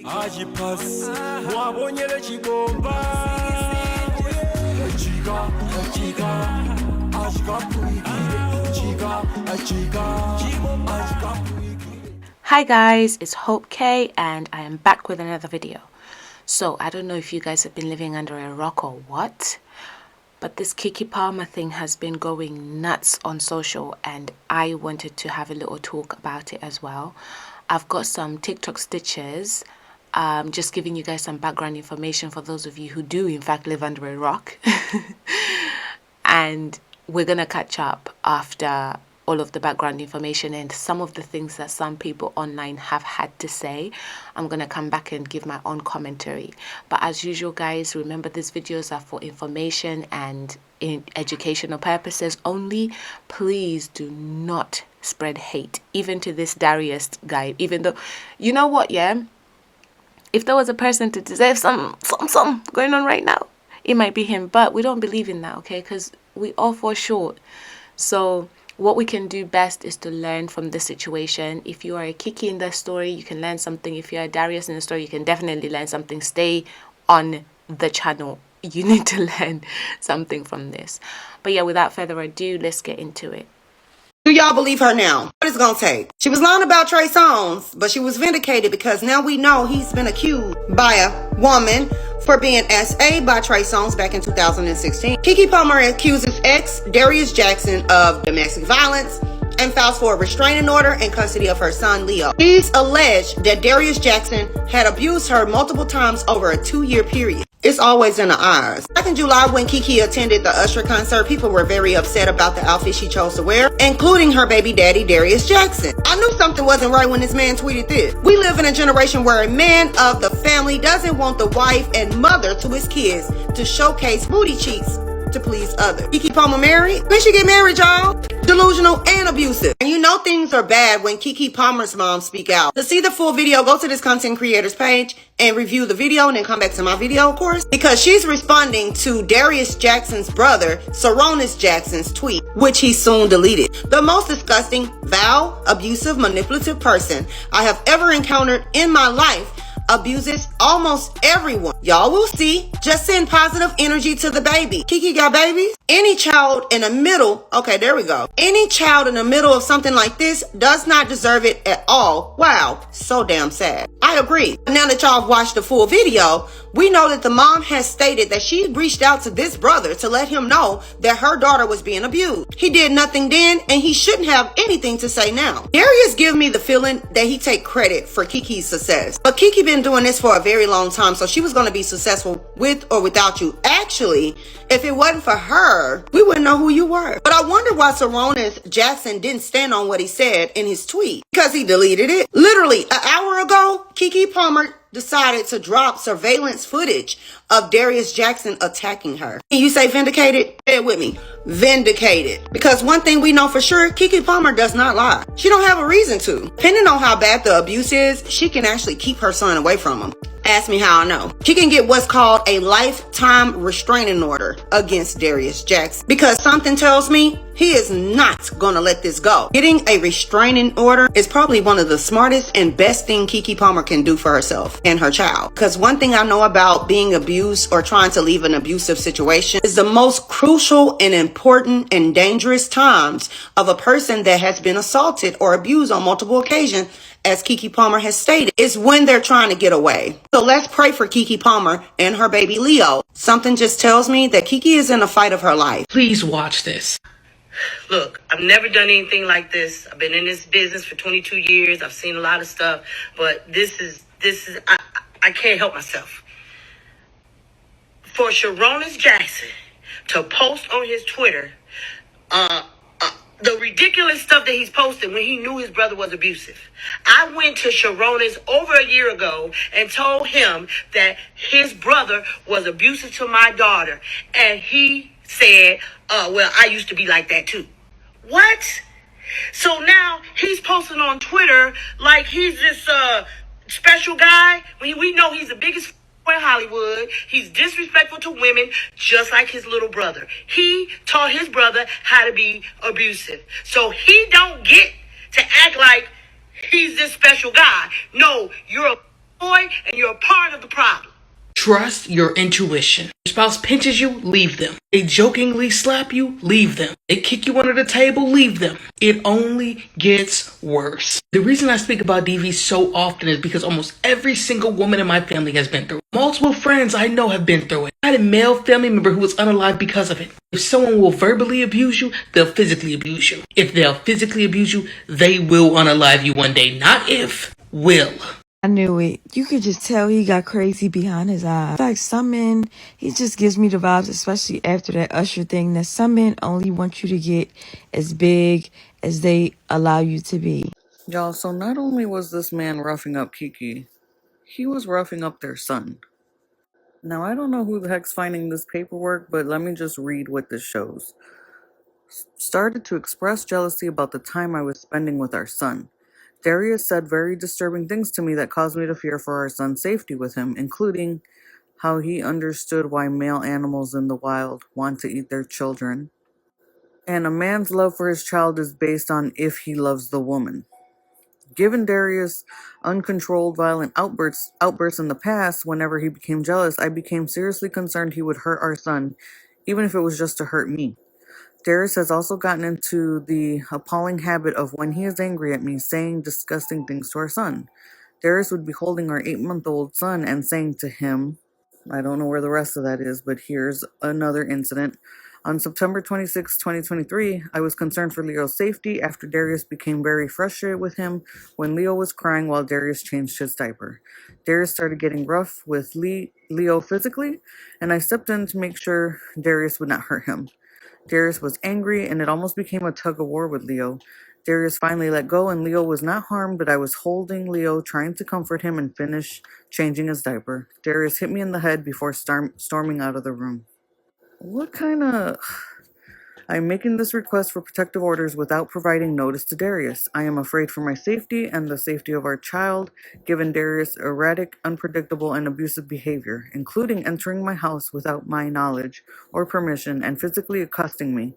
Hi guys, it's Hope K and I am back with another video. So I don't know if you guys have been living under a rock or what, but this Keke Palmer thing has been going nuts on social and I wanted to have a little talk about it as well. I've got some TikTok stitches, just giving you guys some background information for those of you who do in fact live under a rock. And we're gonna catch up after all of the background information and some of the things that some people online have had to say. I'm gonna come back and give my own commentary, but as usual guys, remember these videos are for information and in educational purposes only. Please do not spread hate, even to this Darius guy, even though, you know what, yeah, if there was a person to deserve some going on right now, it might be him, but we don't believe in that, okay, because we all fall short. So what we can do best is to learn from the situation. If you are a Keke in the story, you can learn something. If you're a Darius in the story, you can definitely learn something. Stay on the channel. You need to learn something from this. But yeah, without further ado, let's get into it. Do y'all believe her now? What it's gonna take? She was lying about Trey Songz, but she was vindicated because now we know he's been accused by a woman for being SA by Trey Songz back in 2016. Keke Palmer accuses ex Darius Jackson of domestic violence and files for a restraining order in custody of her son Leo. She's alleged that Darius Jackson had abused her multiple times over a 2-year period. It's always in the eyes. Back in July when Keke attended the Usher concert, people were very upset about the outfit she chose to wear, including her baby daddy Darius Jackson. I knew something wasn't right when this man tweeted this. We live in a generation where a man of the family doesn't want the wife and mother to his kids to showcase booty cheeks to please others. Keke Palmer married? When she get married, y'all? Delusional and abusive. And you know things are bad when Keke Palmer's mom speak out. To see the full video, go to this content creator's page and review the video and then come back to my video, of course, because she's responding to Darius Jackson's brother, Saronis Jackson's tweet, which he soon deleted. The most disgusting, vile, abusive, manipulative person I have ever encountered in my life abuses almost everyone. Y'all will see. Just send positive energy to the baby. Keke got babies? Any child in the middle, okay, there we go. Any child in the middle of something like this does not deserve it at all. Wow, so damn sad. I agree. Now that y'all have watched the full video, we know that the mom has stated that she reached out to this brother to let him know that her daughter was being abused. He did nothing then, and he shouldn't have anything to say now. Darius give me the feeling that he take credit for Keke's success. But Keke been doing this for a very long time, so she was going to be successful with or without you. Actually, if it wasn't for her, we wouldn't know who you were. But I wonder why Saronis Jackson didn't stand on what he said in his tweet, because he deleted it. Literally an hour ago, Keke Palmer decided to drop surveillance footage of Darius Jackson attacking her. Can you say vindicated? Say it with me. Vindicated. Because one thing we know for sure, Keke Palmer does not lie. She don't have a reason to. Depending on how bad the abuse is, she can actually keep her son away from him. Ask me how I know. She can get what's called a lifetime restraining order against Darius Jackson, because something tells me he is not gonna let this go. Getting a restraining order is probably one of the smartest and best thing Keke Palmer can do for herself and her child. Because one thing I know about being abused or trying to leave an abusive situation is the most crucial and important and dangerous times of a person that has been assaulted or abused on multiple occasions, as Keke Palmer has stated, is when they're trying to get away. So let's pray for Keke Palmer and her baby Leo. Something just tells me that Keke is in a fight of her life. Please watch this. Look, I've never done anything like this. I've been in this business for 22 years. I've seen a lot of stuff, but this is I can't help myself. For Saronis Jackson to post on his Twitter, the ridiculous stuff that he's posted when he knew his brother was abusive. I went to Saronis over a year ago and told him that his brother was abusive to my daughter. And he said, well, I used to be like that too. What? So now he's posting on Twitter like he's this special guy. We know he's the biggest in Hollywood. He's disrespectful to women, just like his little brother. He taught his brother how to be abusive. So he don't get to act like he's this special guy. No, you're a boy, and you're a part of the problem. Trust your intuition. Your spouse pinches you, leave them. They jokingly slap you, leave them. They kick you under the table, leave them. It only gets worse. The reason I speak about DV so often is because almost every single woman in my family has been through it. Multiple friends I know have been through it. I had a male family member who was unalive because of it. If someone will verbally abuse you, they'll physically abuse you. If they'll physically abuse you, they will unalive you one day. Not if, will. I knew it. You could just tell he got crazy behind his eyes. Like some men, he just gives me the vibes, especially after that Usher thing, that some men only want you to get as big as they allow you to be. Y'all, so not only was this man roughing up Keke, he was roughing up their son. Now, I don't know who the heck's finding this paperwork, but let me just read what this shows. Started to express jealousy about the time I was spending with our son. Darius said very disturbing things to me that caused me to fear for our son's safety with him, including how he understood why male animals in the wild want to eat their children. And a man's love for his child is based on if he loves the woman. Given Darius' uncontrolled violent outbursts in the past, whenever he became jealous, I became seriously concerned he would hurt our son, even if it was just to hurt me. Darius has also gotten into the appalling habit of, when he is angry at me, saying disgusting things to our son. Darius would be holding our 8-month-old son and saying to him, I don't know where the rest of that is, but here's another incident. On September 26, 2023, I was concerned for Leo's safety after Darius became very frustrated with him when Leo was crying while Darius changed his diaper. Darius started getting rough with Leo physically, and I stepped in to make sure Darius would not hurt him. Darius was angry, and it almost became a tug-of-war with Leo. Darius finally let go, and Leo was not harmed, but I was holding Leo, trying to comfort him and finish changing his diaper. Darius hit me in the head before storming out of the room. What kind of... I'm making this request for protective orders without providing notice to Darius. I am afraid for my safety and the safety of our child, given Darius' erratic, unpredictable, and abusive behavior, including entering my house without my knowledge or permission and physically accosting me.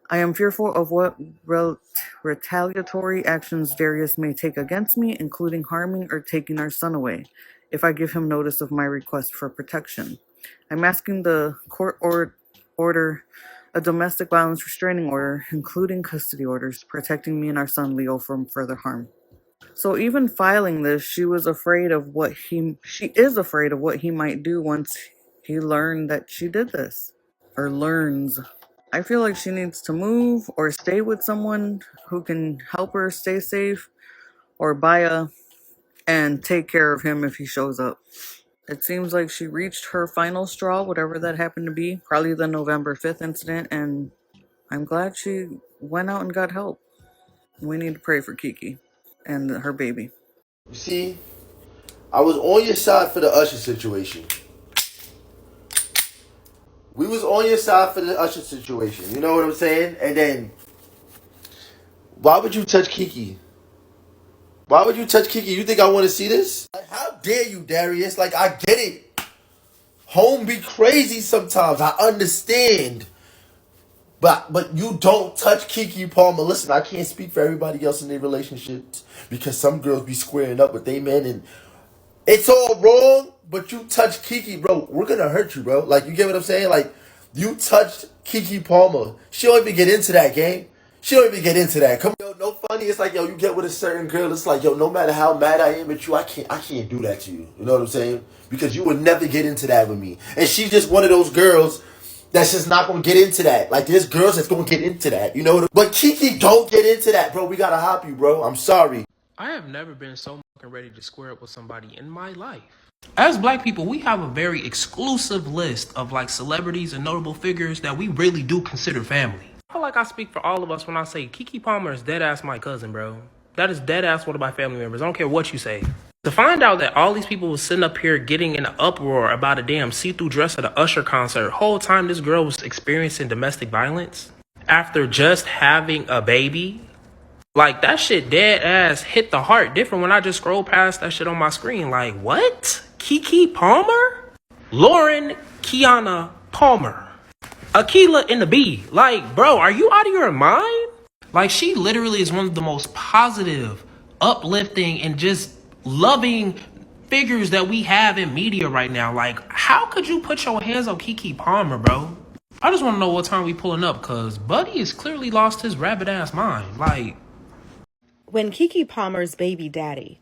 I am fearful of what retaliatory actions Darius may take against me, including harming or taking our son away, if I give him notice of my request for protection. I'm asking the court order a domestic violence restraining order, including custody orders, protecting me and our son Leo from further harm. So even filing this, she is afraid of what he might do once he learned that she did this. Or learns. I feel like she needs to move or stay with someone who can help her stay safe, or buy and take care of him if he shows up. It seems like she reached her final straw, whatever that happened to be, probably the November 5th incident, and I'm glad she went out and got help. We need to pray for Keke and her baby. See, I was on your side for the Usher situation. We was on your side for the Usher situation. You know what I'm saying? And then, why would you touch Keke? Why would you touch Keke? You think I want to see this? Like, how dare you, Darius? Like, I get it. Home be crazy sometimes. I understand. But you don't touch Keke Palmer. Listen, I can't speak for everybody else in their relationships, because some girls be squaring up with their men, and it's all wrong. But you touch Keke, bro, we're gonna hurt you, bro. Like, you get what I'm saying? Like, you touched Keke Palmer. She don't even get into that game. She don't even get into that. Come on, yo, no funny. It's like, yo, you get with a certain girl. It's like, yo, no matter how mad I am at you, I can't do that to you. You know what I'm saying? Because you would never get into that with me. And she's just one of those girls that's just not gonna get into that. Like, there's girls that's gonna get into that. You know? But Keke don't get into that, bro. We gotta hop you, bro. I'm sorry. I have never been so fucking ready to square up with somebody in my life. As black people, we have a very exclusive list of like celebrities and notable figures that we really do consider family. I feel like I speak for all of us when I say Keke Palmer is dead ass my cousin, bro. That is dead ass one of my family members. I don't care what you say. To find out that all these people was sitting up here getting in an uproar about a damn see-through dress at an Usher concert, whole time this girl was experiencing domestic violence after just having a baby. Like, that shit dead ass hit the heart different when I just scroll past that shit on my screen. Like, what? Keke Palmer? Lauren Kiana Palmer. Akila in the B. Like, bro, are you out of your mind? Like, she literally is one of the most positive, uplifting, and just loving figures that we have in media right now. Like, how could you put your hands on Keke Palmer, bro? I just want to know what time we pulling up, cause Buddy has clearly lost his rabbit ass mind. Like, when Keke Palmer's baby daddy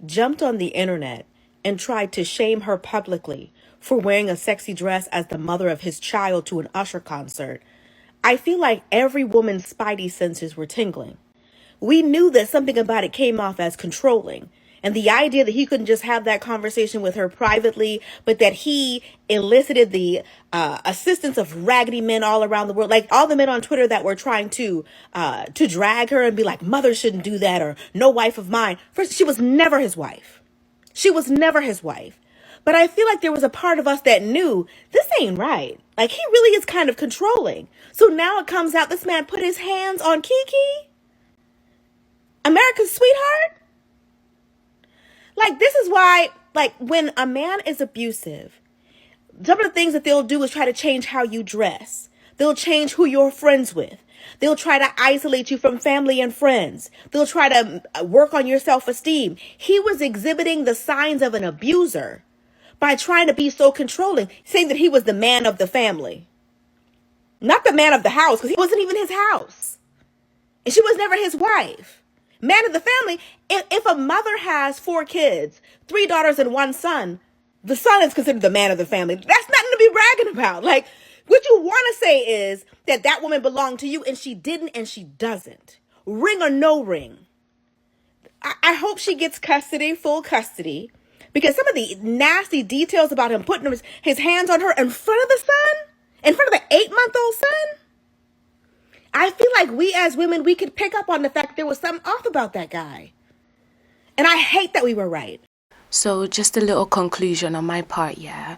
jumped on the internet and tried to shame her publicly for wearing a sexy dress as the mother of his child to an Usher concert, I feel like every woman's spidey senses were tingling. We knew that something about it came off as controlling. And the idea that he couldn't just have that conversation with her privately, but that he elicited the assistance of raggedy men all around the world, like all the men on Twitter that were trying to drag her and be like, mother shouldn't do that, or no wife of mine. First, she was never his wife. She was never his wife. But I feel like there was a part of us that knew this ain't right. Like, he really is kind of controlling. So now it comes out this man put his hands on Keke, America's sweetheart. Like, this is why, like, when a man is abusive, some of the things that they'll do is try to change how you dress. They'll change who you're friends with. They'll try to isolate you from family and friends. They'll try to work on your self-esteem. He was exhibiting the signs of an abuser by trying to be so controlling, saying that he was the man of the family. Not the man of the house, because he wasn't even his house. And she was never his wife. Man of the family, if a mother has 4 kids, 3 daughters and 1 son, the son is considered the man of the family. That's nothing to be bragging about. Like, what you want to say is that that woman belonged to you and she didn't and she doesn't. Ring or no ring. I hope she gets custody, full custody, because some of the nasty details about him putting his hands on her in front of the son, in front of the 8-month-old son, I feel like we as women, we could pick up on the fact there was something off about that guy. And I hate that we were right. So just a little conclusion on my part, yeah.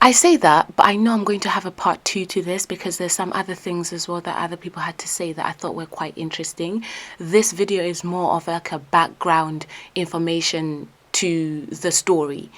I say that, but I know I'm going to have a part 2 to this because there's some other things as well that other people had to say that I thought were quite interesting. This video is more of like a background information to the story.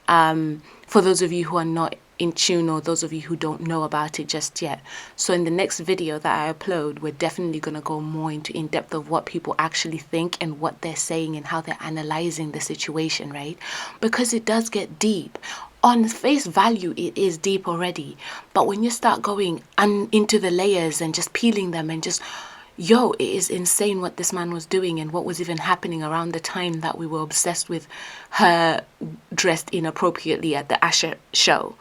For those of you who are not in tune or those of you who don't know about it just yet. So in the next video that I upload, we're definitely going to go more into in depth of what people actually think and what they're saying and how they're analyzing the situation, right? Because it does get deep. On face value, it is deep already. But when you start going into the layers and just peeling them and just, yo, it is insane what this man was doing and what was even happening around the time that we were obsessed with her dressed inappropriately at the Usher show.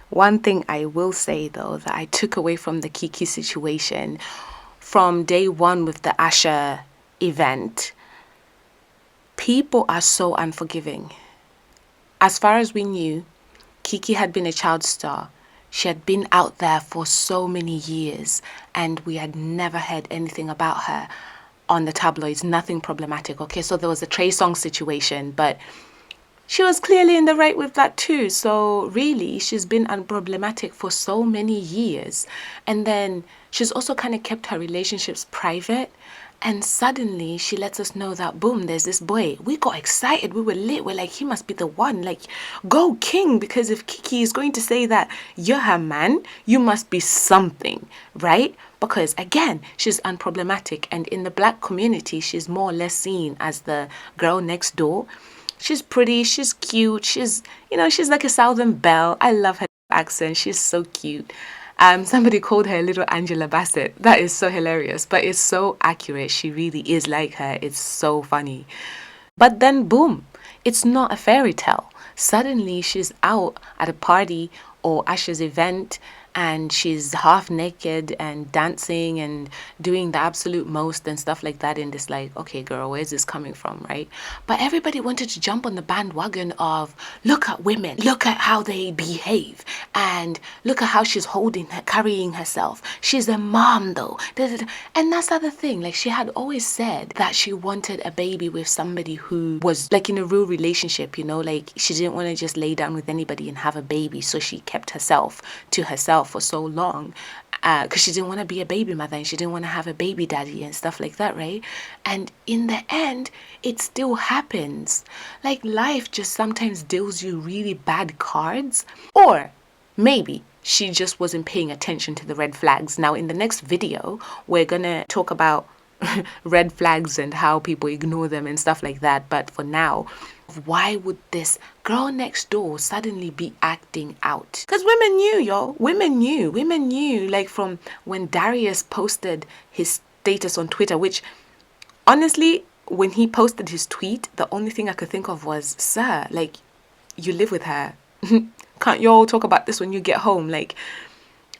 One thing I will say, though, that I took away from the Keke situation from day one with the Usher event, people are so unforgiving. As far as we knew, Keke had been a child star. She had been out there for so many years, and we had never heard anything about her on the tabloids, nothing problematic. Okay, so there was a Trey Songz situation, but she was clearly in the right with that too. So really, she's been unproblematic for so many years. And then she's also kind of kept her relationships private. And suddenly she lets us know that, boom, there's this boy. We got excited. We were lit. We're like, he must be the one. Like, go king. Because if Keke is going to say that you're her man, you must be something, right? Because again, she's unproblematic. And in the black community, she's more or less seen as the girl next door. She's pretty, she's cute, she's like a Southern belle. I love her accent, she's so cute. Somebody called her little Angela Bassett. That is so hilarious, but it's so accurate. She really is like her. It's so funny. But then boom, it's not a fairy tale. Suddenly she's out at a party or Usher's event and she's half naked and dancing and doing the absolute most and stuff like that. And it's like, okay, girl, where's this coming from, right? But everybody wanted to jump on the bandwagon of, look at women, look at how they behave, and look at how she's carrying herself. She's a mom though. And that's the other thing. Like, she had always said that she wanted a baby with somebody who was like in a real relationship, like she didn't want to just lay down with anybody and have a baby. So she kept herself to herself for so long because she didn't want to be a baby mother and she didn't want to have a baby daddy and stuff like that, right? And in the end, it still happens. Like, life just sometimes deals you really bad cards. Or maybe she just wasn't paying attention to the red flags. Now, in the next video, we're gonna talk about red flags and how people ignore them and stuff like that. But for now, why would this girl next door suddenly be acting out? Because women knew, yo. Women knew. Like from when Darius posted his status on Twitter, which honestly, when he posted his tweet, the only thing I could think of was, sir, like, you live with her. Can't you all talk about this when you get home? Like,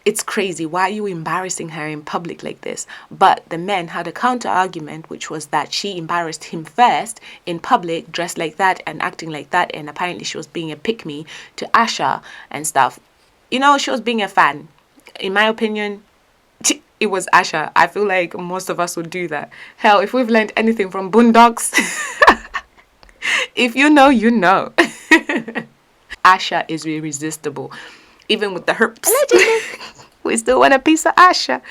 it's crazy. Why are you embarrassing her in public like this? But the men had a counter argument, which was that she embarrassed him first in public, dressed like that and acting like that. And apparently she was being a pick-me to Asha and stuff. You know, she was being a fan. In my opinion, it was Asha. I feel like most of us would do that. Hell, if we've learned anything from Boondocks, if you know, you know. Asha is irresistible. Even with the herps. We still want a piece of Asha.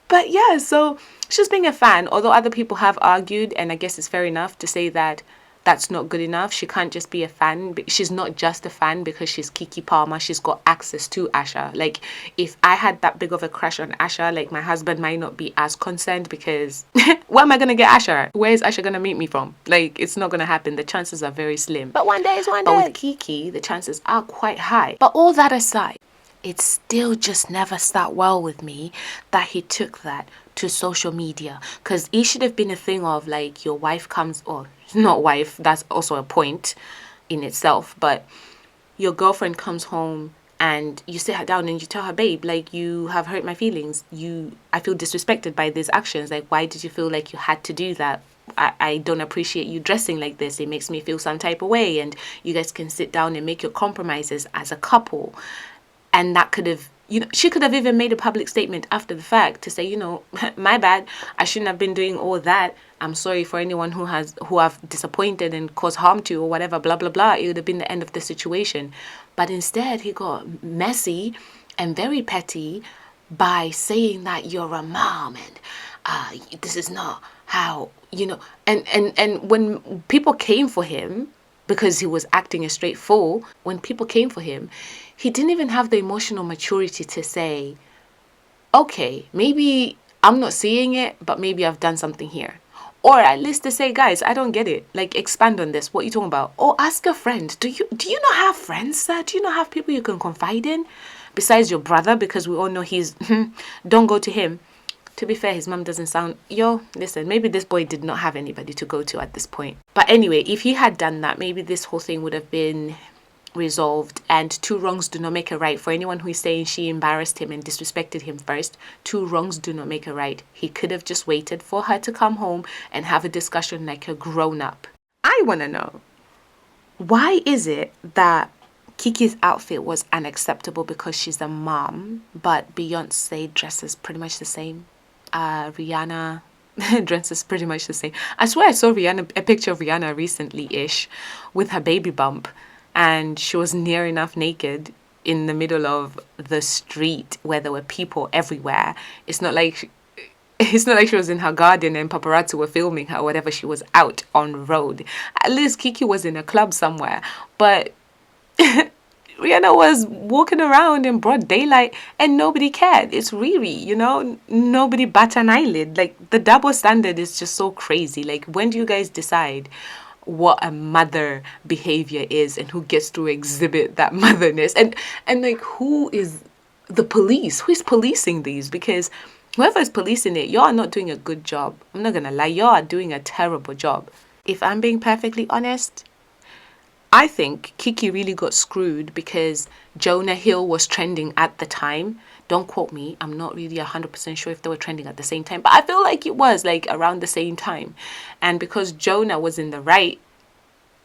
But yeah, so she's being a fan. Although other people have argued, and I guess it's fair enough to say that that's not good enough. She can't just be a fan. She's not just a fan because she's Keke Palmer. She's got access to Asha. Like, if I had that big of a crush on Asha, like, my husband might not be as concerned because where am I going to get Asha? Where is Asha going to meet me from? Like, it's not going to happen. The chances are very slim. But one day is one day. But with Keke, the chances are quite high. But all that aside, it still just never sat well with me that he took that to social media, because it should have been a thing of like, your wife comes, or not wife, that's also a point in itself, but your girlfriend comes home and you sit her down and you tell her, babe, like, you have hurt my feelings, I feel disrespected by these actions, like, why did you feel like you had to do that? I don't appreciate you dressing like this, it makes me feel some type of way, and you guys can sit down and make your compromises as a couple. And that could have, you know, she could have even made a public statement after the fact to say, you know, my bad, I shouldn't have been doing all that. I'm sorry for anyone who I've disappointed and caused harm to or whatever, blah, blah, blah. It would have been the end of the situation. But instead, he got messy and very petty by saying that you're a mom and this is not how, you know, and when people came for him, because he was acting a straight fool, when people came for him, he didn't even have the emotional maturity to say, okay, maybe I'm not seeing it, but maybe I've done something here. Or at least to say, guys, I don't get it. Like, expand on this. What are you talking about? Or ask a friend. Do you not have friends, sir? Do you not have people you can confide in? Besides your brother, because we all know he's, don't go to him. To be fair, his mom doesn't sound, listen, maybe this boy did not have anybody to go to at this point. But anyway, if he had done that, maybe this whole thing would have been resolved, and two wrongs do not make a right. For anyone who is saying she embarrassed him and disrespected him first, two wrongs do not make a right. He could have just waited for her to come home and have a discussion like a grown-up. I want to know, why is it that Keke's outfit was unacceptable because she's a mom, but Beyonce dresses pretty much the same? Rihanna dresses pretty much the same. I swear I saw a picture of Rihanna recently-ish with her baby bump, and she was near enough naked in the middle of the street where there were people everywhere. It's not like she was in her garden and paparazzi were filming her or whatever. She was out on road. At least Keke was in a club somewhere, but Rihanna was walking around in broad daylight and nobody cared. It's Riri, you know? Nobody bat an eyelid. Like, the double standard is just so crazy. Like, when do you guys decide what a mother behavior is and who gets to exhibit that motherness? And like, who is the police? Who is policing these? Because whoever is policing it, y'all are not doing a good job. I'm not gonna lie, y'all are doing a terrible job. If I'm being perfectly honest, I think Keke really got screwed because Jonah Hill was trending at the time. Don't quote me. I'm not really 100% sure if they were trending at the same time, but I feel like it was like around the same time. And because Jonah was in the right,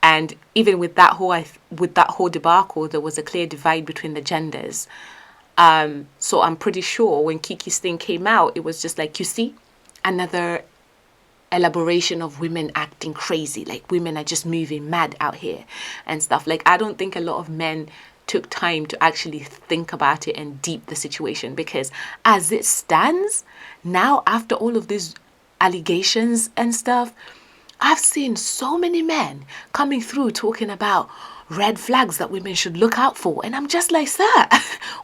and even with that whole debacle, there was a clear divide between the genders. So I'm pretty sure when Keke's thing came out, it was just like, you see, another elaboration of women acting crazy, like women are just moving mad out here and stuff. Like, I don't think a lot of men took time to actually think about it and deep the situation, because as it stands now, after all of these allegations and stuff, I've seen so many men coming through talking about red flags that women should look out for, and I'm just like, sir,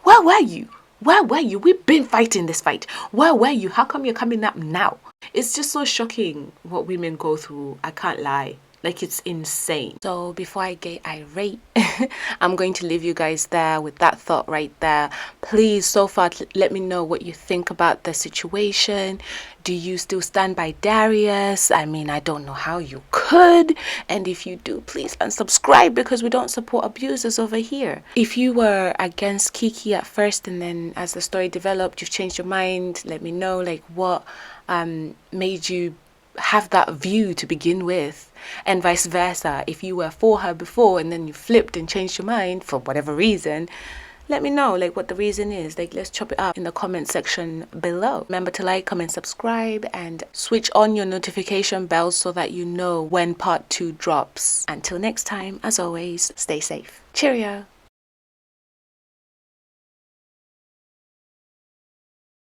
where were you? Where were you? We've been fighting this fight. Where were you? How come you're coming up now? It's just so shocking what women go through. I can't lie. Like, it's insane. So before I get irate, I'm going to leave you guys there with that thought right there. Please, so far, let me know what you think about the situation. Do you still stand by Darius? I mean, I don't know how you could. And if you do, please unsubscribe, because we don't support abusers over here. If you were against Keke at first and then as the story developed, you've changed your mind, let me know, like, what made you have that view to begin with, and vice versa. If you were for her before and then you flipped and changed your mind for whatever reason, let me know, like, what the reason is. Like, let's chop it up in the comment section below. Remember to like, comment, subscribe, and switch on your notification bells so that you know when part 2 drops. Until next time, as always, stay safe. Cheerio.